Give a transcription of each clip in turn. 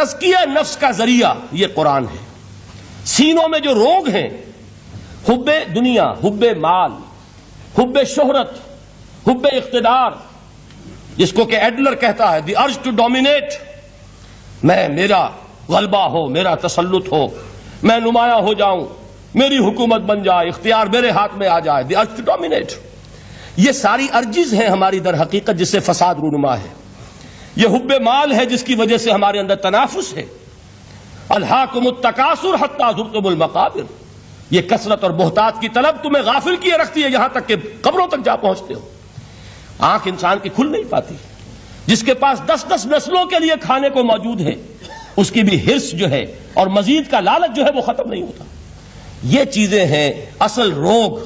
تزکیہ نفس کا ذریعہ یہ قرآن ہے۔ سینوں میں جو روگ ہیں، حب دنیا، حب مال، حب شہرت، حب اقتدار، جس کو کہ ایڈلر کہتا ہے دی ارج ٹو ڈومینیٹ، میرا غلبہ ہو، میرا تسلط ہو، میں نمایاں ہو جاؤں، میری حکومت بن جائے، اختیار میرے ہاتھ میں آ جائے، دی ارج ٹو ڈومینیٹ، یہ ساری ارجز ہیں ہماری در حقیقت جس سے فساد رونما ہے۔ یہ حب مال ہے جس کی وجہ سے ہمارے اندر تنافس ہے۔ الہاکم التکاثر حتی زرتم المقابر، یہ کثرت اور بہتات کی طلب تمہیں غافل کیے رکھتی ہے یہاں تک کہ قبروں تک جا پہنچتے ہو۔ آنکھ انسان کی کھل نہیں پاتی، جس کے پاس 10 نسلوں کے لیے کھانے کو موجود ہے، اس کی بھی ہرس جو ہے اور مزید کا لالچ جو ہے وہ ختم نہیں ہوتا۔ یہ چیزیں ہیں اصل روگ،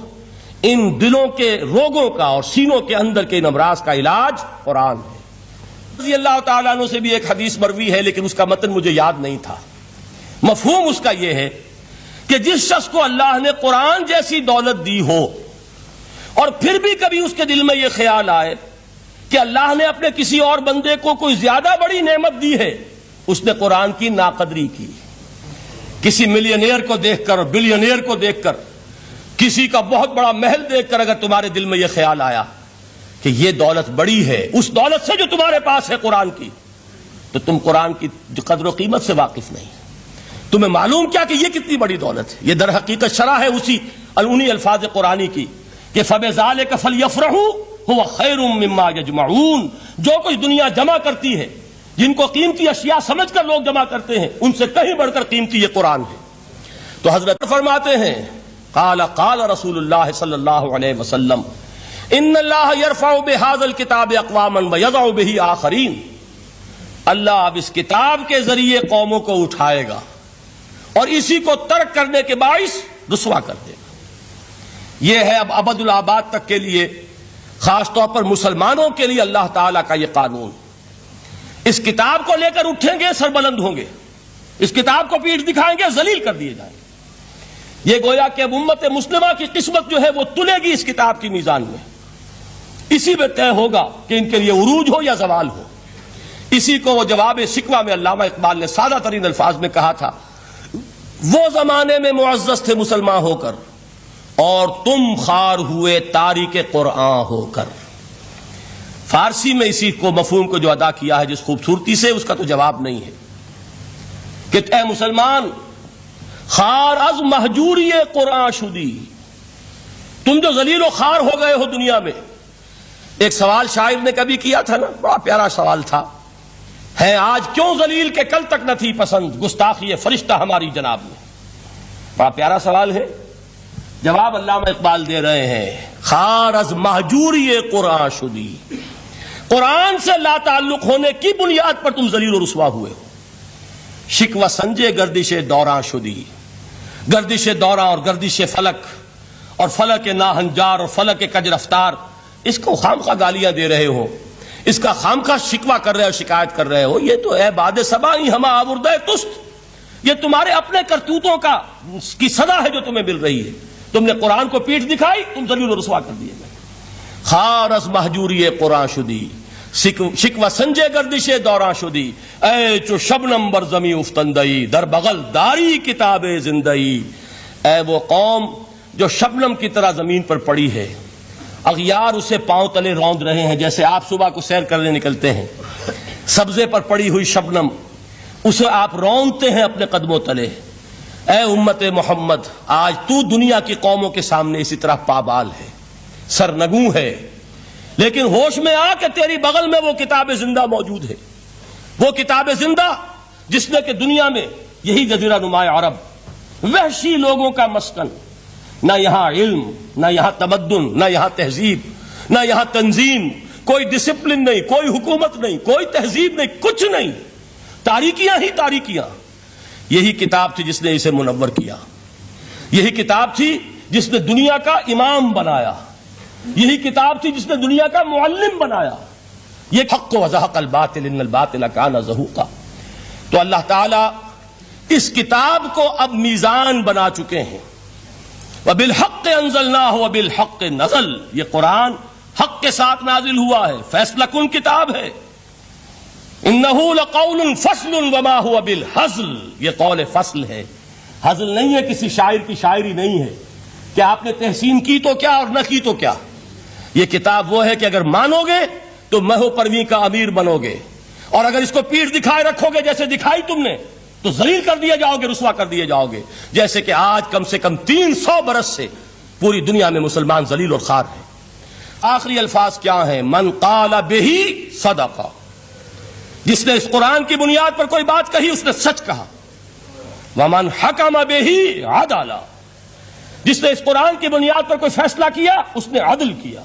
ان دلوں کے روگوں کا اور سینوں کے اندر کے ان امراض کا علاج قرآن ہے۔ رضی اللہ تعالیٰ عنہ سے بھی ایک حدیث مروی ہے لیکن اس کا متن مجھے یاد نہیں تھا۔ مفہوم اس کا یہ ہے کہ جس شخص کو اللہ نے قرآن جیسی دولت دی ہو اور پھر بھی کبھی اس کے دل میں یہ خیال آئے کہ اللہ نے اپنے کسی اور بندے کو کوئی زیادہ بڑی نعمت دی ہے، اس نے قرآن کی ناقدری کی۔ کسی ملینئر کو دیکھ کر اور بلینئر کو دیکھ کر، کسی کا بہت بڑا محل دیکھ کر اگر تمہارے دل میں یہ خیال آیا کہ یہ دولت بڑی ہے اس دولت سے جو تمہارے پاس ہے قرآن کی، تو تم قرآن کی قدر و قیمت سے واقف نہیں، تمہیں معلوم کیا کہ یہ کتنی بڑی دولت ہے۔ یہ در حقیقت شرح ہے انہی الفاظ قرآنی کی کہ فَبِذَلِكَ فَلْيَفْرَحُوا هُوَ خَيْرٌ مِّمَّا يَجْمَعُونَ، جو کچھ دنیا جمع کرتی ہے، جن کو قیمتی اشیاء سمجھ کر لوگ جمع کرتے ہیں، ان سے کہیں بڑھ کر قیمتی یہ قرآن ہے۔ تو حضرت فرماتے ہیں قال رسول اللہ صلی اللہ علیہ وسلم ان اللہ یرفع بہذا الکتاب اقواما ویضع بہ آخرین، اللہ اب اس کتاب کے ذریعے قوموں کو اٹھائے گا اور اسی کو ترک کرنے کے باعث رسوا کر دے گا۔ یہ ہے اب ابد الآباد تک کے لیے، خاص طور پر مسلمانوں کے لیے اللہ تعالیٰ کا یہ قانون۔ اس کتاب کو لے کر اٹھیں گے سربلند ہوں گے، اس کتاب کو پیٹھ دکھائیں گے ذلیل کر دیے جائیں گے۔ یہ گویا کہ اب امت مسلمہ کی قسمت جو ہے وہ تلے گی اس کتاب کی میزان میں، اسی میں طے ہوگا کہ ان کے لیے عروج ہو یا زوال ہو۔ اسی کو وہ جواب شکوہ میں علامہ اقبال نے سادہ ترین الفاظ میں کہا تھا، وہ زمانے میں معزز تھے مسلمان ہو کر اور تم خار ہوئے تاریک قرآن ہو کر۔ فارسی میں اسی کو مفہوم کو جو ادا کیا ہے جس خوبصورتی سے، اس کا تو جواب نہیں ہے کہ اے مسلمان خار از مہجوری قرآن شدی، تم جو ذلیل و خار ہو گئے ہو دنیا میں۔ ایک سوال شاعر نے کبھی کیا تھا نا، بڑا پیارا سوال تھا، ہے آج کیوں ذلیل کہ کل تک نہ تھی پسند گستاخی فرشتہ ہماری جناب میں۔ بڑا پیارا سوال ہے، جواب علامہ اقبال دے رہے ہیں، خار از مہجوری قرآن شدی، قرآن سے لا تعلق ہونے کی بنیاد پر تم ذلیل و رسوا ہوئے ہو۔ شکوہ سنجے گردش دوراں شدی، گردش دوراں اور گردش فلک اور فلک ناہنجار اور فلک کج رفتار، اس کو خامخواہ گالیاں دے رہے ہو، اس کا خامخواہ شکوہ کر رہے ہو، شکایت کر رہے ہو، یہ تو اے باد صبائی ہما آوردہ تست، یہ تمہارے اپنے کرتوتوں کی سزا ہے جو تمہیں مل رہی ہے۔ تم نے قرآن کو پیٹھ دکھائی، تم ذلیل و رسوا کر دیے گئے۔ خار از مہجوری قرآن شدی، شکوہ سنجے گردش دوراں شدی، اے چو شبنم بر زمیں افتندئی، در بغل داری کتاب زندئی، اے وہ قوم جو شبنم کی طرح زمین پر پڑی ہے، اغیار اسے پاؤں تلے روند رہے ہیں، جیسے آپ صبح کو سیر کرنے نکلتے ہیں، سبزے پر پڑی ہوئی شبنم اسے آپ روندتے ہیں اپنے قدموں تلے۔ اے امت محمد، آج تو دنیا کی قوموں کے سامنے اسی طرح پابال ہے، سرنگوں ہے، لیکن ہوش میں آ کہ تیری بغل میں وہ کتاب زندہ موجود ہے، وہ کتاب زندہ جس نے کہ دنیا میں یہی جزیرہ نماء عرب، وحشی لوگوں کا مسکن، نہ یہاں علم، نہ یہاں تمدن، نہ یہاں تہذیب، نہ یہاں تنظیم، کوئی ڈسپلن نہیں، کوئی حکومت نہیں، کوئی تہذیب نہیں، کچھ نہیں، تاریکیاں ہی تاریکیاں۔ یہی کتاب تھی جس نے اسے منور کیا، یہی کتاب تھی جس نے دنیا کا امام بنایا، یہی کتاب تھی جس نے دنیا کا معلم بنایا۔ یہ حق وزحق الباطل ان الباطل کان زہوقا۔ تو اللہ تعالیٰ اس کتاب کو اب میزان بنا چکے ہیں۔ وبالحق انزلناہ وبالحق نزل، یہ قرآن حق کے ساتھ نازل ہوا ہے، فیصلہ کن کتاب ہے۔ انہ لقول فصل وما هو بالہزل، یہ قول فصل ہے، ہزل نہیں ہے، کسی شاعر کی شاعری نہیں ہے کہ آپ نے تحسین کی تو کیا اور نہ کی تو کیا. یہ کتاب وہ ہے کہ اگر مانو گے تو مہو پرویں کا امیر بنو گے، اور اگر اس کو پیٹھ دکھائے رکھو گے جیسے دکھائی تم نے تو ذلیل کر دیے جاؤ گے، رسوا کر دیے جاؤ گے، جیسے کہ آج کم سے کم 300 برس سے پوری دنیا میں مسلمان ذلیل اور خوار ہیں. آخری الفاظ کیا ہیں؟ من قال بہ صدق، جس نے اس قرآن کی بنیاد پر کوئی بات کہی اس نے سچ کہا. ومن حکم بہ عدل، جس نے اس قرآن کی بنیاد پر کوئی فیصلہ کیا اس نے عدل کیا.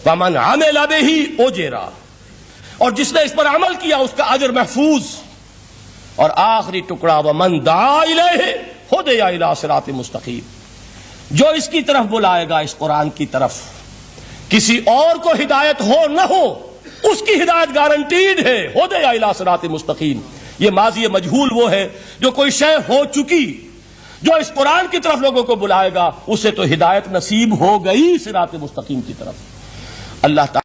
ومن عمل بہ اجر، اور جس نے اس پر عمل کیا اس کا اجر محفوظ. اور آخری ٹکڑا ومن دعا الیہ ہدی الی صراط مستقیم، جو اس کی طرف بلائے گا، اس قرآن کی طرف، کسی اور کو ہدایت ہو نہ ہو اس کی ہدایت گارنٹیڈ ہے، ہدی الی صراط مستقیم. یہ ماضی مجہول وہ ہے جو کوئی شے ہو چکی، جو اس قرآن کی طرف لوگوں کو بلائے گا اسے تو ہدایت نصیب ہو گئی صراط مستقیم کی طرف. اللہ تعالی